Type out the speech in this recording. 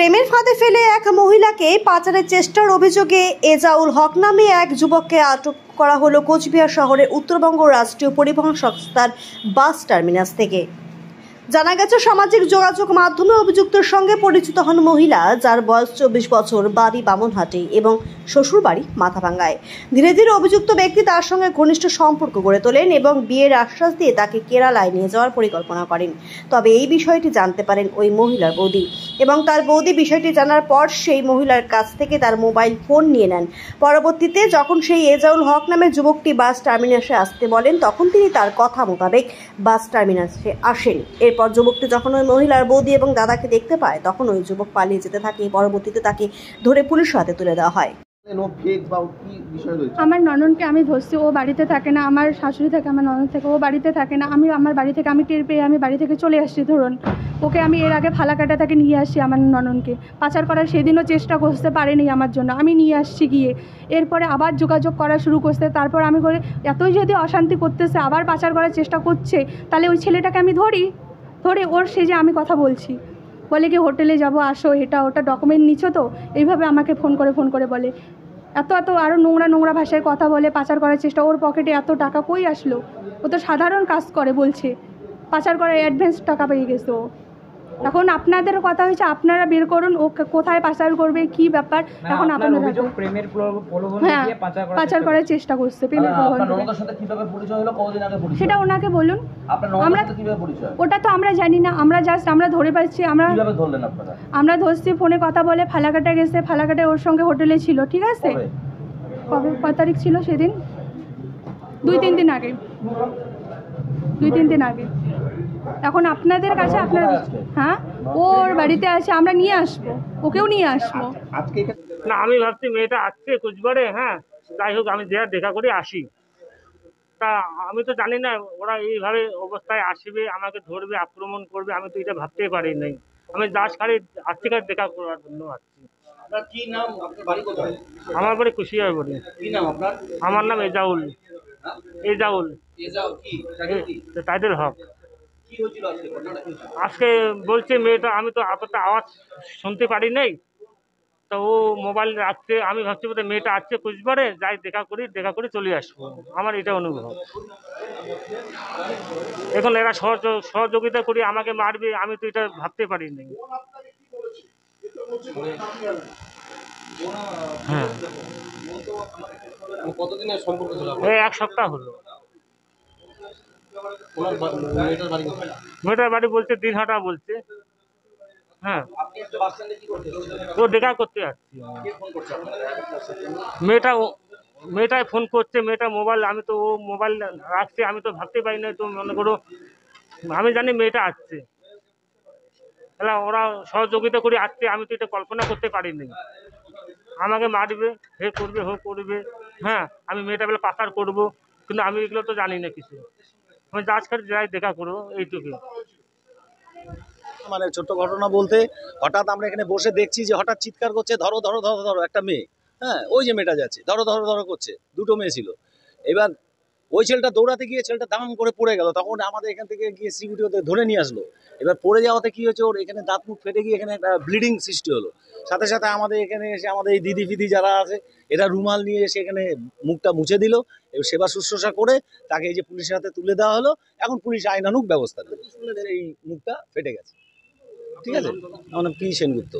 প্রেমের ফাঁদে ফেলে এক মহিলাকে পাচারের চেষ্টার অভিযোগে এজাউল হক নামে এক যুবককে আটক করা হলো কোচবিহার শহরের উত্তরবঙ্গ রাষ্ট্রীয় পরিবহন সংস্থার বাস টার্মিনাস থেকে। জানা গেছে, সামাজিক যোগাযোগ মাধ্যমে অভিযুক্তের সঙ্গে পরিচিত হন মহিলা, যার বয়স 24 বছর, বাড়ি বামনহাটে এবং শ্বশুর বাড়ি মাথাভাঙ্গায়। ধীরে ধীরে অভিযুক্ত ব্যক্তি তার সঙ্গে ঘনিষ্ঠ সম্পর্ক গড়ে তোলেন এবং বিয়ের আশ্বাস দিয়ে তাকে কেরালায় নিয়ে যাওয়ার পরিকল্পনা করেন। তবে এই বিষয়টি জানতে পারেন ওই মহিলার বৌদি এবং তার বৌদি বিষয়টি জানার পর সেই মহিলার কাছ থেকে তার মোবাইল ফোন নিয়ে নেন। পরবর্তীতে যখন সেই এজাউল হক নামের যুবকটি বাস টার্মিনাসে আসতে বলেন, তখন তিনি তার কথা মোতাবেক বাস টার্মিনাসে আসেন। এরপর যুবকটি যখন ওই মহিলার বৌদি এবং দাদাকে দেখতে পায়, তখন ওই যুবক পালিয়ে যেতে থাকে। পরবর্তীতে তাকে ধরে পুলিশের হাতে তুলে দেওয়া হয়। আমার ননদকে আমি ধরছি, ও বাড়িতে থাকে না, আমার শাশুড়ি থাকে, আমার ননদ থাকে, ও বাড়িতে থাকে না। আমি আমার বাড়ি থেকে আমি টের পেয়ে আমি বাড়ি থেকে চলে আসছি। ধরুন ওকে আমি এর আগে ফালাকাটা থেকে নিয়ে আসি, আমার ননদকে পাচার করার সেদিনও চেষ্টা করতে পারেনি আমার জন্য, আমি নিয়ে আসছি গিয়ে। এরপরে আবার যোগাযোগ করা শুরু করছে। তারপর আমি করে এতই যদি অশান্তি করতেছে, আবার পাচার করার চেষ্টা করছে, তাহলে ওই ছেলেটাকে আমি ধরে ওর সেজে আমি কথা বলছি, বলে কি হোটেলে যাব, আসো, এটা ওটা ডকুমেন্ট নিচ্ছ তো, এইভাবে আমাকে ফোন করে বলে এত আরও নোংরা ভাষায় কথা বলে, পাচার করার চেষ্টা। ওর পকেটে এত টাকা কই আসলো? ও তো সাধারণ কাজ করে, বলছে পাচার করার অ্যাডভান্স টাকা পেয়ে গেছে ও। এখন আপনাদের কথা হয়েছে, আপনারা বের করুন ও কোথায় পাচার করবে, কি ব্যাপার। এখন আপনাদের প্রেমের প্রলোভনে দিয়ে পাচার করার চেষ্টা করছে। প্রেমের প্রলোভনে সেটা ওনাকে বলুন। ওটা তো আমরা জানি না, আমরা ধরে পাচ্ছি। আমরা ধরছি, ফোনে কথা বলে ফালাকাটা গেছে, ফালাকাটায় ওর সঙ্গে হোটেলে ছিল। ঠিক আছে, কবে কয় তারিখ ছিল সেদিন? 2-3 দিন আগে। এখন আপনাদের কাছে আপনারা, হ্যাঁ, ওর বাড়িতে আছে, আমরা নিয়ে আসবো, ওকেও নিয়ে আসবো। না, আমি ভাবছি মেয়েটা আসছে কোচবিহারে। হ্যাঁ, যাই হোক, আমি দেখা করে আসি। তা আমি তো জানি না ওরা এইভাবে অবস্থায় আসবে, আমাকে ধরবে, আক্রমণ করবে, আমি তো এটা ভাবতেই পারি নাই। আমি জাস্ট খালি আজকে দেখা করার জন্য আসছি। আমার বাড়ি কুশিয়ার বাড়ি। আমার নাম এজাউল টাইটেল হক। আজকে বলছে মেয়েটা, আমি তো এতটা আওয়াজ শুনতে পারি নাই, তো ও মোবাইল রাখছে। আমি ভাবছি বোধহয় মেয়েটা আসছে কুচবিহারে, যাই দেখা করি চলে আসবো। আমার এটা অনুভব। এখন এরা সহযোগিতা করি আমাকে মারবে, আমি তো এটা ভাবতে পারি নাই। হ্যাঁ, কতদিনের সম্পর্ক ছিল? এই 1 সপ্তাহ হলো। মেয়েটার বাড়ি বলছে দিনহাটা বলছে। হ্যাঁ, তো দেখা করতে আসছি। মেয়েটাই ফোন করছে, মেয়েটা মোবাইল, আমি তো ও মোবাইল রাখছে, আমি তো ভাবতে পারি না। তো মনে করো আমি জানি মেয়েটা আসছে, তাহলে ওরা সহযোগিতা করে আসছে, আমি তো এটা কল্পনা করতে পারিনি। আমাকে মারবে, হে করবে। হ্যাঁ, আমি মেয়েটা বলে পাচার করবো, কিন্তু আমি এগুলো তো জানি না কিছু। আমি আজকাল যাই দেখা করবো, এইটুকু। মানে ছোট্ট ঘটনা বলতে, হঠাৎ আমরা এখানে বসে দেখছি যে হঠাৎ চিৎকার করছে, ধরো একটা মেয়ে। হ্যাঁ, ওই যে মেয়েটা যাচ্ছে, ধরো করছে। 2টো মেয়ে ছিল। এবার ওই ছেলেটা দৌড়াতে গিয়ে ছেলেটা দাম করে পড়ে গেল। তখন আমাদের এখান থেকে গিয়ে সিকিউরিটি ওদের ধরে নিয়ে আসলো। এবার পড়ে যাওয়াতে কি হয়েছে, ওর এখানে দাঁত মুখ ফেটে গিয়ে এখানে একটা ব্লিডিং সৃষ্টি হলো। সাথে সাথে আমাদের এখানে এসে আমাদের এই দিদি ফিদি যারা আছে, এরা রুমাল নিয়ে এসে এখানে মুখটা মুছে দিল। এবার সেবা শুশ্রূষা করে তাকে এই যে পুলিশের হাতে তুলে দেওয়া হলো। এখন পুলিশ আইনানুগ ব্যবস্থা নেবে। এই মুখটা ফেটে গেছে। ঠিক আছে, আমার নাম পি সেনগুপ্ত।